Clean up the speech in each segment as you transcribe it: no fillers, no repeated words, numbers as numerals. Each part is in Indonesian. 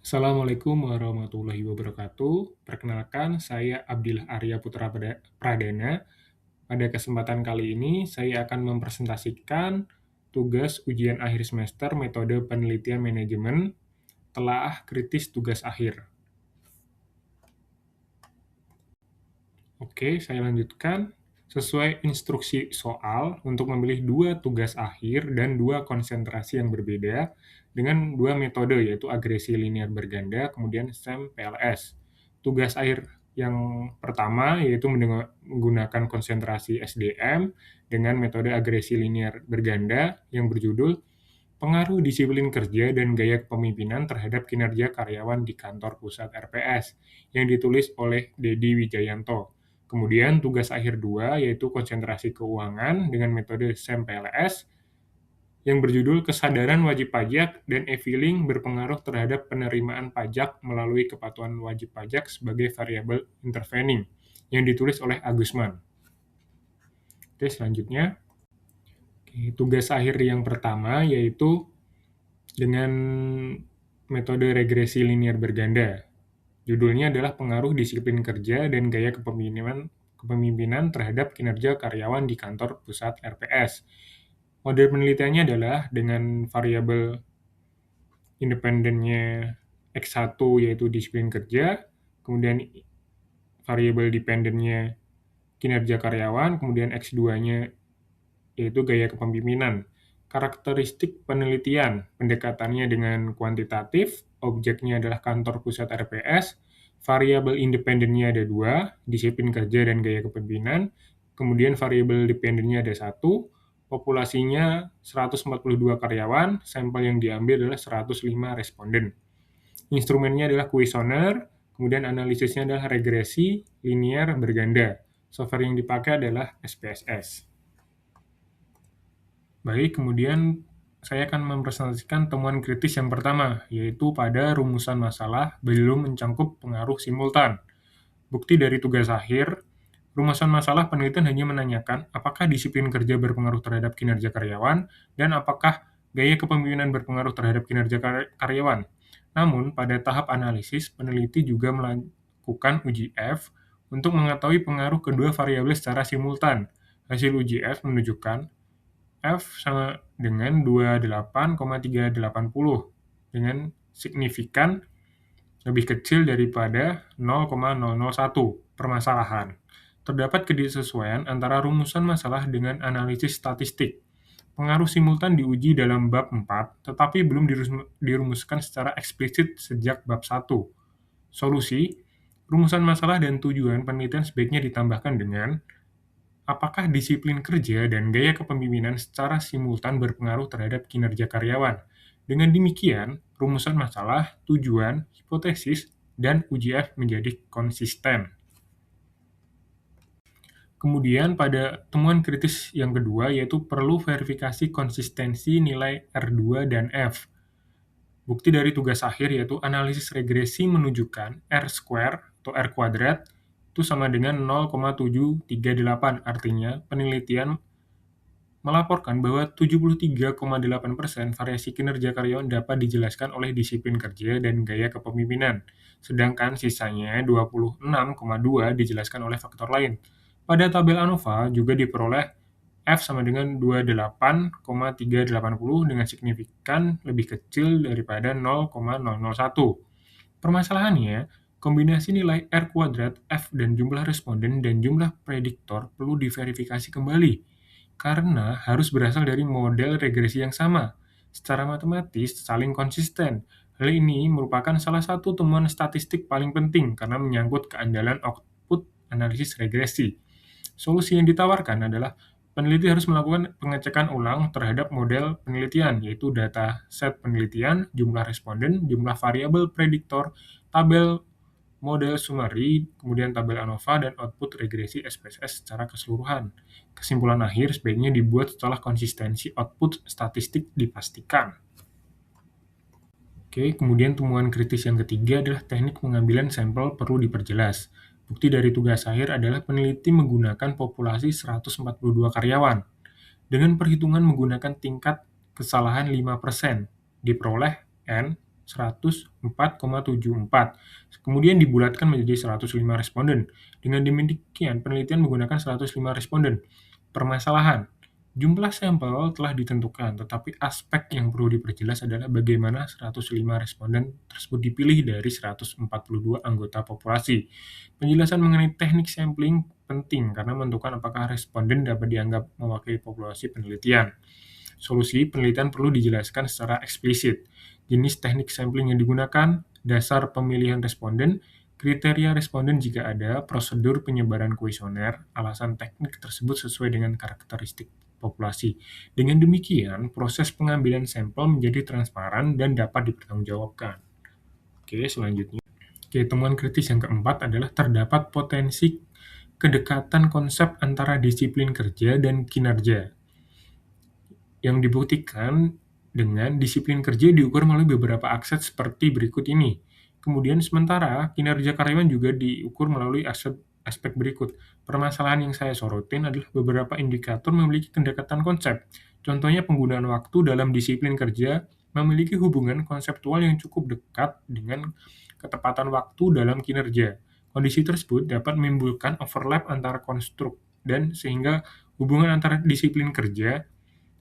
Assalamualaikum warahmatullahi wabarakatuh. Perkenalkan, saya Abdillah Arya Putra Pradana. Pada kesempatan kali ini, saya akan mempresentasikan tugas ujian akhir semester metode penelitian manajemen telaah kritis tugas akhir. Oke, saya lanjutkan. Sesuai instruksi soal, untuk memilih dua tugas akhir dan dua konsentrasi yang berbeda dengan dua metode, yaitu agresi linear berganda, kemudian SEM-PLS. Tugas akhir yang pertama yaitu menggunakan konsentrasi SDM dengan metode agresi linear berganda yang berjudul Pengaruh Disiplin Kerja dan Gaya Kepemimpinan Terhadap Kinerja Karyawan di Kantor Pusat RPS, yang ditulis oleh Dedi Wijayanto. Kemudian tugas akhir 2 yaitu konsentrasi keuangan dengan metode SEM-PLS yang berjudul Kesadaran Wajib Pajak dan e-filing berpengaruh terhadap penerimaan pajak melalui kepatuhan wajib pajak sebagai variabel intervening, yang ditulis oleh Agusman. Oke, selanjutnya. Tugas akhir yang pertama yaitu dengan metode regresi linear berganda. Judulnya adalah Pengaruh Disiplin Kerja dan Gaya Kepemimpinan Terhadap Kinerja Karyawan di Kantor Pusat RPS. Model penelitiannya adalah dengan variabel independennya X1 yaitu disiplin kerja, kemudian variabel dependennya kinerja karyawan, kemudian X2-nya yaitu gaya kepemimpinan. Karakteristik penelitian, pendekatannya dengan kuantitatif, objeknya adalah kantor pusat RPS, variabel independennya ada 2, disiplin kerja dan gaya kepemimpinan, kemudian variabel dependennya ada 1, populasinya 142 karyawan, sampel yang diambil adalah 105 responden. Instrumennya adalah kuesioner, kemudian analisisnya adalah regresi linear berganda. Software yang dipakai adalah SPSS. Baik, kemudian saya akan mempresentasikan temuan kritis yang pertama, yaitu pada rumusan masalah belum mencangkup pengaruh simultan. Bukti dari tugas akhir, rumusan masalah penelitian hanya menanyakan apakah disiplin kerja berpengaruh terhadap kinerja karyawan dan apakah gaya kepemimpinan berpengaruh terhadap kinerja karyawan. Namun, pada tahap analisis, peneliti juga melakukan uji F untuk mengetahui pengaruh kedua variabel secara simultan. Hasil uji F menunjukkan F sama dengan 28,380 dengan signifikan lebih kecil daripada 0,001. Permasalahan. Terdapat ketidaksesuaian antara rumusan masalah dengan analisis statistik. Pengaruh simultan diuji dalam bab 4, tetapi belum dirumuskan secara eksplisit sejak bab 1. Solusi, rumusan masalah dan tujuan penelitian sebaiknya ditambahkan dengan apakah disiplin kerja dan gaya kepemimpinan secara simultan berpengaruh terhadap kinerja karyawan? Dengan demikian, rumusan masalah, tujuan, hipotesis, dan uji F menjadi konsisten. Kemudian pada temuan kritis yang kedua yaitu perlu verifikasi konsistensi nilai R2 dan F. Bukti dari tugas akhir yaitu analisis regresi menunjukkan R square atau R kuadrat itu sama dengan 0,738. Artinya, penelitian melaporkan bahwa 73,8% variasi kinerja karyawan dapat dijelaskan oleh disiplin kerja dan gaya kepemimpinan, sedangkan sisanya 26,2% dijelaskan oleh faktor lain. Pada tabel ANOVA juga diperoleh F sama dengan 28,380 dengan signifikan lebih kecil daripada 0,001. Permasalahannya, kombinasi nilai R kuadrat, F, dan jumlah responden dan jumlah prediktor perlu diverifikasi kembali, karena harus berasal dari model regresi yang sama. Secara matematis, saling konsisten. Hal ini merupakan salah satu temuan statistik paling penting karena menyangkut keandalan output analisis regresi. Solusi yang ditawarkan adalah peneliti harus melakukan pengecekan ulang terhadap model penelitian, yaitu data set penelitian, jumlah responden, jumlah variabel prediktor, tabel model summary, kemudian tabel ANOVA, dan output regresi SPSS secara keseluruhan. Kesimpulan akhir sebaiknya dibuat setelah konsistensi output statistik dipastikan. Oke, kemudian temuan kritis yang ketiga adalah teknik pengambilan sampel perlu diperjelas. Bukti dari tugas akhir adalah peneliti menggunakan populasi 142 karyawan. Dengan perhitungan menggunakan tingkat kesalahan 5%, diperoleh N 104,74. Kemudian dibulatkan menjadi 105 responden. Dengan demikian, penelitian menggunakan 105 responden. Permasalahan, jumlah sampel telah ditentukan, tetapi aspek yang perlu diperjelas adalah bagaimana 105 responden tersebut dipilih dari 142 anggota populasi. Penjelasan mengenai teknik sampling penting karena menentukan apakah responden dapat dianggap mewakili populasi penelitian. Solusi penelitian perlu dijelaskan secara eksplisit. Jenis teknik sampling yang digunakan, dasar pemilihan responden, kriteria responden jika ada, prosedur penyebaran kuesioner, alasan teknik tersebut sesuai dengan karakteristik populasi. Dengan demikian, proses pengambilan sampel menjadi transparan dan dapat dipertanggungjawabkan. Oke, selanjutnya. Oke, temuan kritis yang keempat adalah terdapat potensi kedekatan konsep antara disiplin kerja dan kinerja yang dibuktikan dengan disiplin kerja diukur melalui beberapa aspek seperti berikut ini. Kemudian sementara kinerja karyawan juga diukur melalui aspek berikut. Permasalahan yang saya sorotin adalah beberapa indikator memiliki kedekatan konsep. Contohnya penggunaan waktu dalam disiplin kerja memiliki hubungan konseptual yang cukup dekat dengan ketepatan waktu dalam kinerja. Kondisi tersebut dapat menimbulkan overlap antara konstruk dan sehingga hubungan antara disiplin kerja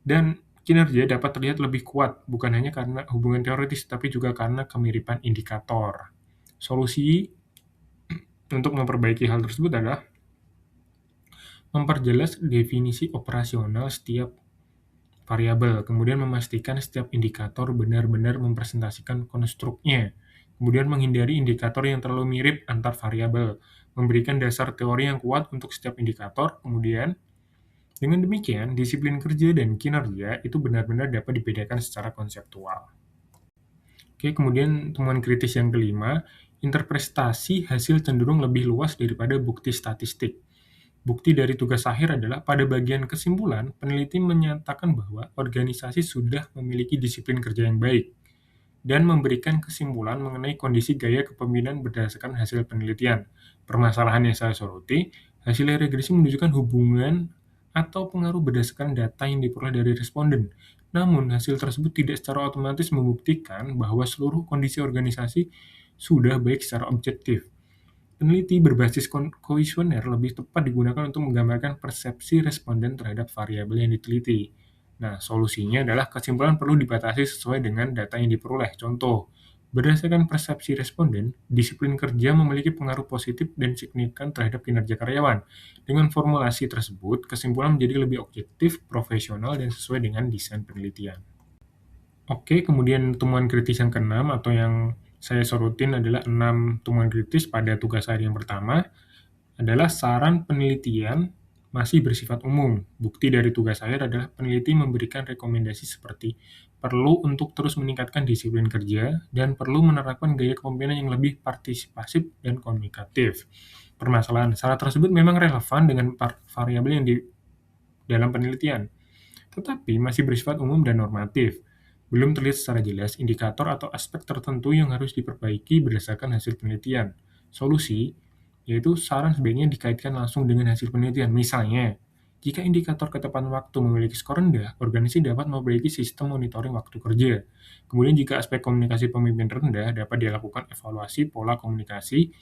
dan kinerja dapat terlihat lebih kuat, bukan hanya karena hubungan teoritis, tapi juga karena kemiripan indikator. Solusi untuk memperbaiki hal tersebut adalah memperjelas definisi operasional setiap variabel, kemudian memastikan setiap indikator benar-benar mempresentasikan konstruknya, kemudian menghindari indikator yang terlalu mirip antar variabel, memberikan dasar teori yang kuat untuk setiap indikator, kemudian dengan demikian, disiplin kerja dan kinerja itu benar-benar dapat dibedakan secara konseptual. Oke, kemudian temuan kritis yang kelima, interpretasi hasil cenderung lebih luas daripada bukti statistik. Bukti dari tugas akhir adalah pada bagian kesimpulan, peneliti menyatakan bahwa organisasi sudah memiliki disiplin kerja yang baik dan memberikan kesimpulan mengenai kondisi gaya kepemimpinan berdasarkan hasil penelitian. Permasalahan yang saya soroti, hasil regresi menunjukkan hubungan atau pengaruh berdasarkan data yang diperoleh dari responden. Namun, hasil tersebut tidak secara otomatis membuktikan bahwa seluruh kondisi organisasi sudah baik secara objektif. Peneliti berbasis kuesioner lebih tepat digunakan untuk menggambarkan persepsi responden terhadap variabel yang diteliti. Nah, solusinya adalah kesimpulan perlu dibatasi sesuai dengan data yang diperoleh. Contoh, berdasarkan persepsi responden, disiplin kerja memiliki pengaruh positif dan signifikan terhadap kinerja karyawan. Dengan formulasi tersebut, kesimpulan menjadi lebih objektif, profesional, dan sesuai dengan desain penelitian. Oke, kemudian temuan kritis yang keenam atau yang saya sorotin adalah 6 temuan kritis pada tugas akhir yang pertama adalah saran penelitian masih bersifat umum. Bukti dari tugas akhir adalah peneliti memberikan rekomendasi seperti perlu untuk terus meningkatkan disiplin kerja dan perlu menerapkan gaya kepemimpinan yang lebih partisipasif dan komunikatif. Permasalahan syarat tersebut memang relevan dengan variabel yang di dalam penelitian, tetapi masih bersifat umum dan normatif. Belum terlihat secara jelas indikator atau aspek tertentu yang harus diperbaiki berdasarkan hasil penelitian. Solusi, yaitu saran sebaiknya dikaitkan langsung dengan hasil penelitian. Misalnya, jika indikator ketepatan waktu memiliki skor rendah, organisasi dapat memperbaiki sistem monitoring waktu kerja. Kemudian jika aspek komunikasi pemimpin rendah, dapat dilakukan evaluasi pola komunikasi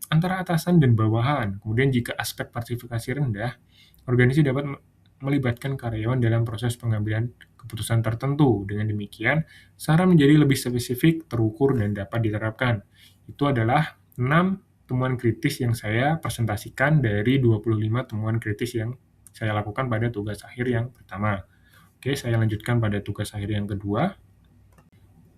antara atasan dan bawahan. Kemudian jika aspek partisipasi rendah, organisasi dapat melibatkan karyawan dalam proses pengambilan keputusan tertentu. Dengan demikian, saran menjadi lebih spesifik, terukur, dan dapat diterapkan. Itu adalah 6 temuan kritis yang saya presentasikan dari 25 temuan kritis yang saya lakukan pada tugas akhir yang pertama. Oke, saya lanjutkan pada tugas akhir yang kedua.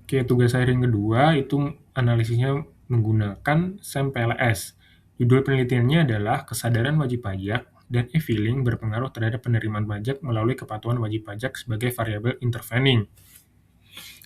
Oke, tugas akhir yang kedua itu analisisnya menggunakan SAM PLS. Judul penelitiannya adalah kesadaran wajib pajak dan e-filing berpengaruh terhadap penerimaan pajak melalui kepatuhan wajib pajak sebagai variabel intervening.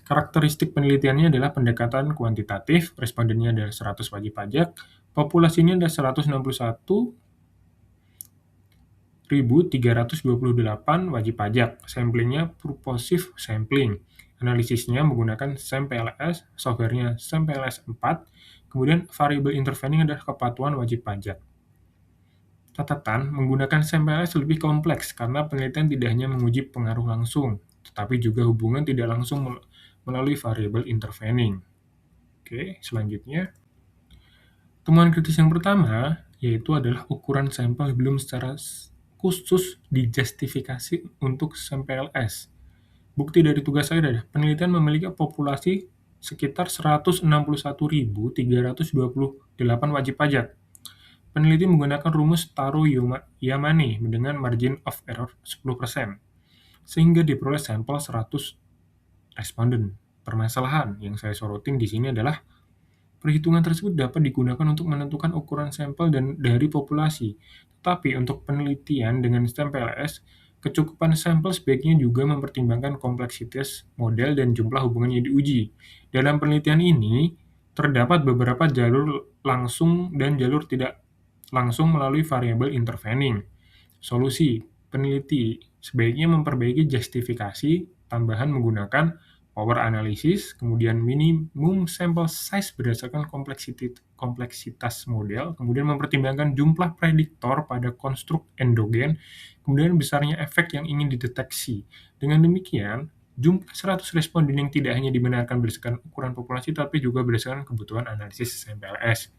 Karakteristik penelitiannya adalah pendekatan kuantitatif, respondennya adalah 100 wajib pajak, populasinya adalah 161.328 wajib pajak, samplingnya purposive sampling. Analisisnya menggunakan SAM PLS, softwarenya SAM PLS 4, kemudian variabel intervening adalah kepatuhan wajib pajak. Catatan, menggunakan SAM PLS lebih kompleks karena penelitian tidak hanya menguji pengaruh langsung, tetapi juga hubungan tidak langsung melalui variabel intervening. Oke, selanjutnya, temuan kritis yang pertama yaitu adalah ukuran sampel belum secara khusus dijustifikasi untuk SMPLS. Bukti dari tugas saya adalah penelitian memiliki populasi sekitar 161.328 wajib pajak. Peneliti menggunakan rumus Taro-Yamane dengan margin of error 10%, sehingga diperoleh sampel 100 responden. Permasalahan yang saya sorotin di sini adalah perhitungan tersebut dapat digunakan untuk menentukan ukuran sampel dan dari populasi. Tetapi untuk penelitian dengan sistem PLS, kecukupan sampel sebaiknya juga mempertimbangkan kompleksitas model dan jumlah hubungan yang diuji. Dalam penelitian ini, terdapat beberapa jalur langsung dan jalur tidak langsung melalui variabel intervening. Solusi, peneliti sebaiknya memperbaiki justifikasi tambahan menggunakan power analysis, kemudian minimum sample size berdasarkan kompleksitas model, kemudian mempertimbangkan jumlah prediktor pada konstruk endogen, kemudian besarnya efek yang ingin dideteksi. Dengan demikian, jumlah 100 responden yang tidak hanya dibenarkan berdasarkan ukuran populasi, tapi juga berdasarkan kebutuhan analisis SMPLS.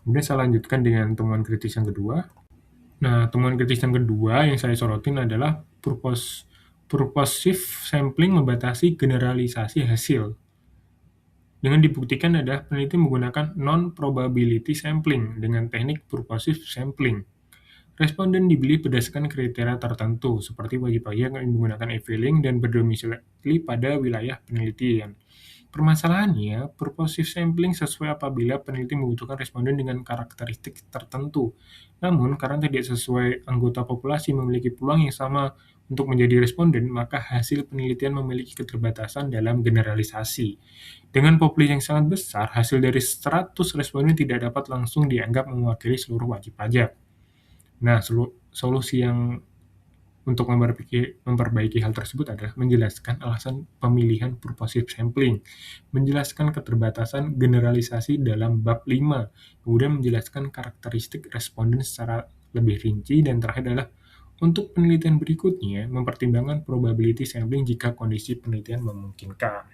Kemudian saya lanjutkan dengan temuan kritis yang kedua. Nah, temuan kritis yang kedua yang saya sorotin adalah purposive sampling membatasi generalisasi hasil. Dengan dibuktikan adalah peneliti menggunakan non-probability sampling dengan teknik purposive sampling. Responden dipilih berdasarkan kriteria tertentu, seperti wajib pajak yang menggunakan e-filing dan berdomisili pada wilayah penelitian. Permasalahannya, purposive sampling sesuai apabila peneliti membutuhkan responden dengan karakteristik tertentu. Namun, karena tidak sesuai anggota populasi memiliki peluang yang sama untuk menjadi responden, maka hasil penelitian memiliki keterbatasan dalam generalisasi. Dengan populasi yang sangat besar, hasil dari 100 responden tidak dapat langsung dianggap mewakili seluruh wajib pajak. Nah, solusi yang untuk memperbaiki hal tersebut adalah menjelaskan alasan pemilihan purposive sampling, menjelaskan keterbatasan generalisasi dalam bab 5, kemudian menjelaskan karakteristik responden secara lebih rinci, dan terakhir adalah untuk penelitian berikutnya, mempertimbangkan probability sampling jika kondisi penelitian memungkinkan.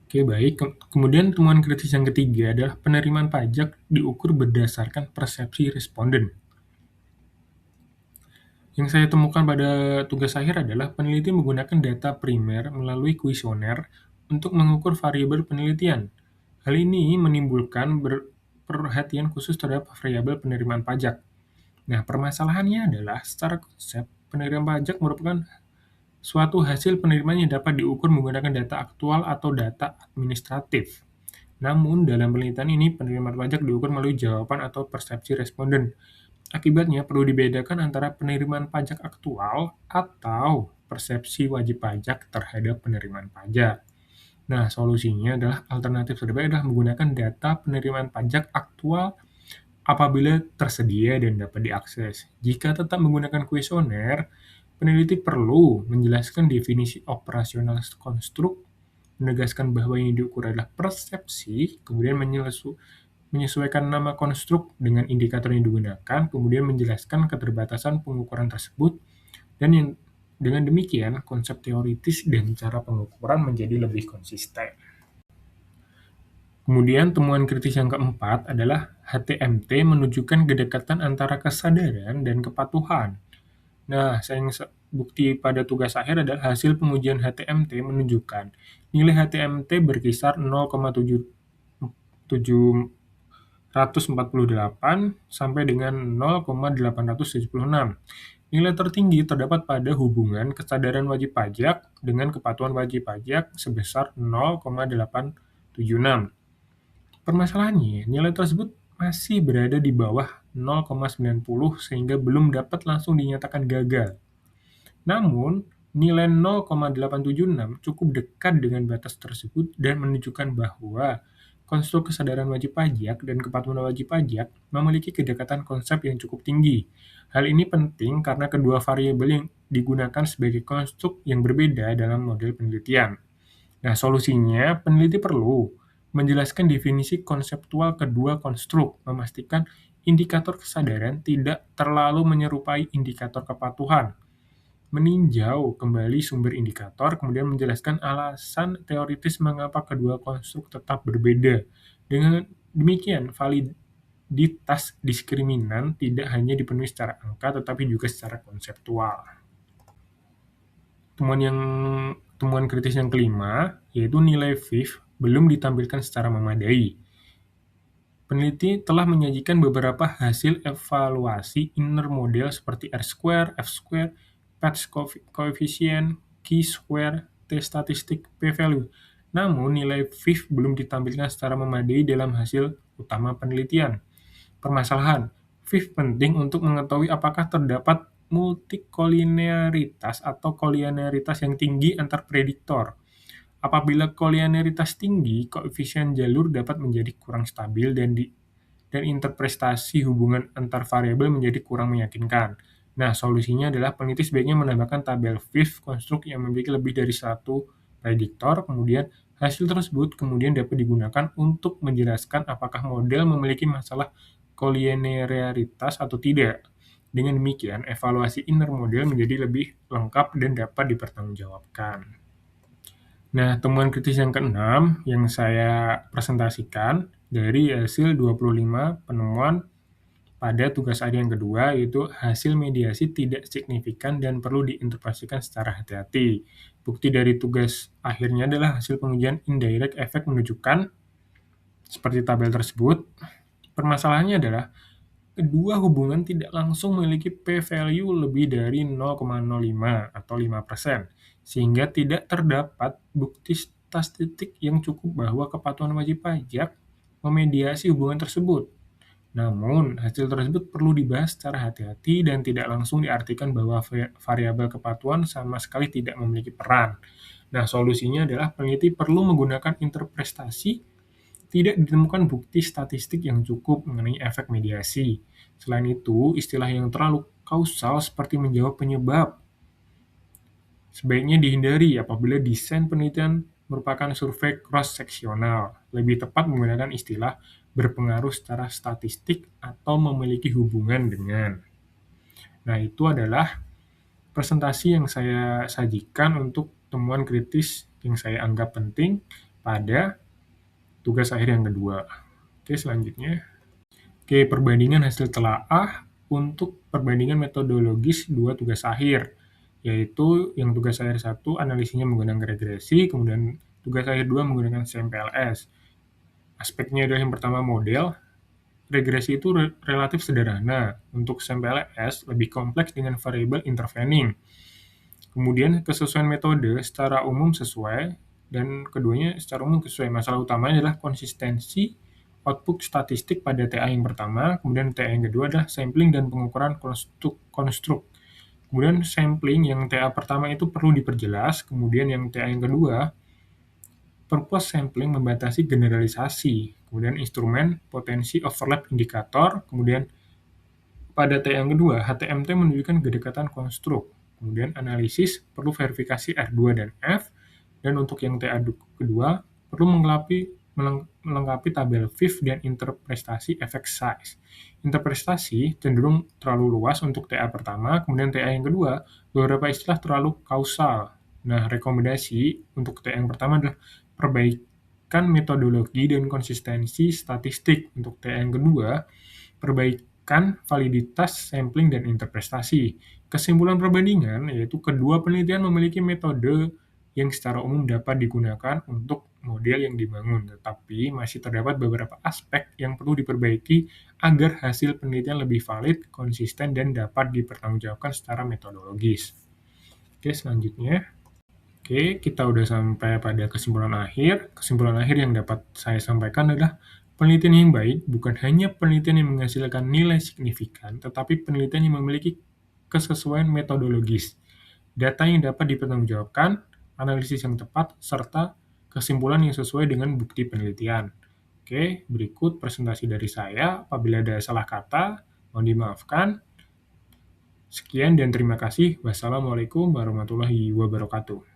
Oke, baik. Kemudian temuan kritis yang ketiga adalah penerimaan pajak diukur berdasarkan persepsi responden. Yang saya temukan pada tugas akhir adalah peneliti menggunakan data primer melalui kuesioner untuk mengukur variabel penelitian. Hal ini menimbulkan perhatian khusus terhadap variabel penerimaan pajak. Nah, permasalahannya adalah secara konsep, penerimaan pajak merupakan suatu hasil penerimaan yang dapat diukur menggunakan data aktual atau data administratif. Namun, dalam penelitian ini, penerimaan pajak diukur melalui jawaban atau persepsi responden. Akibatnya, perlu dibedakan antara penerimaan pajak aktual atau persepsi wajib pajak terhadap penerimaan pajak. Nah, solusinya adalah alternatif terbaik adalah menggunakan data penerimaan pajak aktual apabila tersedia dan dapat diakses. Jika tetap menggunakan kuesioner, peneliti perlu menjelaskan definisi operasional konstruk, menegaskan bahwa yang diukur adalah persepsi, kemudian menyesuaikan nama konstruk dengan indikator yang digunakan, kemudian menjelaskan keterbatasan pengukuran tersebut, dan dengan demikian konsep teoritis dan cara pengukuran menjadi lebih konsisten. Kemudian temuan kritis yang keempat adalah HTMT menunjukkan kedekatan antara kesadaran dan kepatuhan. Nah, bukti pada tugas akhir adalah hasil pengujian HTMT menunjukkan nilai HTMT berkisar 0,7 148 sampai dengan 0,876. Nilai tertinggi terdapat pada hubungan kesadaran wajib pajak dengan kepatuhan wajib pajak sebesar 0,876. Permasalahannya, nilai tersebut masih berada di bawah 0,90 sehingga belum dapat langsung dinyatakan gagal. Namun, nilai 0,876 cukup dekat dengan batas tersebut dan menunjukkan bahwa konstruk kesadaran wajib pajak dan kepatuhan wajib pajak memiliki kedekatan konsep yang cukup tinggi. Hal ini penting karena kedua variabel yang digunakan sebagai konstruk yang berbeda dalam model penelitian. Nah, solusinya peneliti perlu menjelaskan definisi konseptual kedua konstruk, memastikan indikator kesadaran tidak terlalu menyerupai indikator kepatuhan. meninjau kembali sumber indikator, kemudian menjelaskan alasan teoritis mengapa kedua konstruk tetap berbeda. Dengan demikian, validitas diskriminan tidak hanya dipenuhi secara angka, tetapi juga secara konseptual. Temuan yang Temuan kritis yang kelima, yaitu nilai VIF belum ditampilkan secara memadai. Peneliti telah menyajikan beberapa hasil evaluasi inner model seperti R-square, F-square, patch coefficient, chi-square, t-statistik, p-value. Namun, nilai VIF belum ditampilkan secara memadai dalam hasil utama penelitian. Permasalahan, VIF penting untuk mengetahui apakah terdapat multikolinearitas atau kolinearitas yang tinggi antar prediktor. Apabila kolinearitas tinggi, koefisien jalur dapat menjadi kurang stabil dan interpretasi hubungan antar variabel menjadi kurang meyakinkan. Nah, solusinya adalah peneliti sebaiknya menambahkan tabel VIF konstruk yang memiliki lebih dari satu prediktor, kemudian hasil tersebut kemudian dapat digunakan untuk menjelaskan apakah model memiliki masalah kolinearitas atau tidak. Dengan demikian, evaluasi inner model menjadi lebih lengkap dan dapat dipertanggungjawabkan. Nah, temuan kritis yang keenam yang saya presentasikan dari hasil 25 penemuan pada tugas akhir yang kedua, yaitu hasil mediasi tidak signifikan dan perlu diinterpretasikan secara hati-hati. Bukti dari tugas akhirnya adalah hasil pengujian indirect effect menunjukkan, seperti tabel tersebut, permasalahannya adalah kedua hubungan tidak langsung memiliki p-value lebih dari 0,05 atau 5%, sehingga tidak terdapat bukti statistik yang cukup bahwa kepatuhan wajib pajak memediasi hubungan tersebut. Namun, hasil tersebut perlu dibahas secara hati-hati dan tidak langsung diartikan bahwa variabel kepatuhan sama sekali tidak memiliki peran. Nah, solusinya adalah peneliti perlu menggunakan interpretasi tidak ditemukan bukti statistik yang cukup mengenai efek mediasi. Selain itu, istilah yang terlalu kausal seperti menjawab penyebab sebaiknya dihindari apabila desain penelitian merupakan survei cross-seksional. Lebih tepat menggunakan istilah berpengaruh secara statistik atau memiliki hubungan dengan. Nah, itu adalah presentasi yang saya sajikan untuk temuan kritis yang saya anggap penting pada tugas akhir yang kedua. Oke, selanjutnya. Oke, perbandingan hasil telaah untuk perbandingan metodologis dua tugas akhir, yaitu yang tugas akhir 1 analisisnya menggunakan regresi, kemudian tugas akhir 2 menggunakan SAMPLS. Aspeknya adalah yang pertama model. Regresi itu relatif sederhana. Untuk SAMPLS lebih kompleks dengan variabel intervening. Kemudian kesesuaian metode secara umum sesuai, dan keduanya secara umum sesuai. Masalah utamanya adalah konsistensi output statistik pada TA yang pertama, kemudian TA yang kedua adalah sampling dan pengukuran konstruk. Kemudian sampling yang TA pertama itu perlu diperjelas, kemudian yang TA yang kedua, purpose sampling membatasi generalisasi, kemudian instrumen potensi overlap indikator, kemudian pada TA yang kedua, HTMT menunjukkan kedekatan konstruk. Kemudian analisis perlu verifikasi R2 dan F, dan untuk yang TA kedua perlu melengkapi tabel VIF dan interpretasi efek size. Interpretasi cenderung terlalu luas untuk TA pertama, kemudian TA yang kedua beberapa istilah terlalu kausal. Nah, rekomendasi untuk TA yang pertama adalah perbaikan metodologi dan konsistensi statistik. Untuk TA yang kedua, perbaikan validitas sampling dan interpretasi. Kesimpulan perbandingan yaitu kedua penelitian memiliki metode yang secara umum dapat digunakan untuk model yang dibangun, tetapi masih terdapat beberapa aspek yang perlu diperbaiki agar hasil penelitian lebih valid, konsisten, dan dapat dipertanggungjawabkan secara metodologis. Oke, selanjutnya. Oke, kita udah sampai pada kesimpulan akhir. Kesimpulan akhir yang dapat saya sampaikan adalah penelitian yang baik bukan hanya penelitian yang menghasilkan nilai signifikan, tetapi penelitian yang memiliki kesesuaian metodologis, data yang dapat dipertanggungjawabkan, analisis yang tepat, serta kesimpulan yang sesuai dengan bukti penelitian. Oke, berikut presentasi dari saya. Apabila ada salah kata, mohon dimaafkan. Sekian dan terima kasih. Wassalamualaikum warahmatullahi wabarakatuh.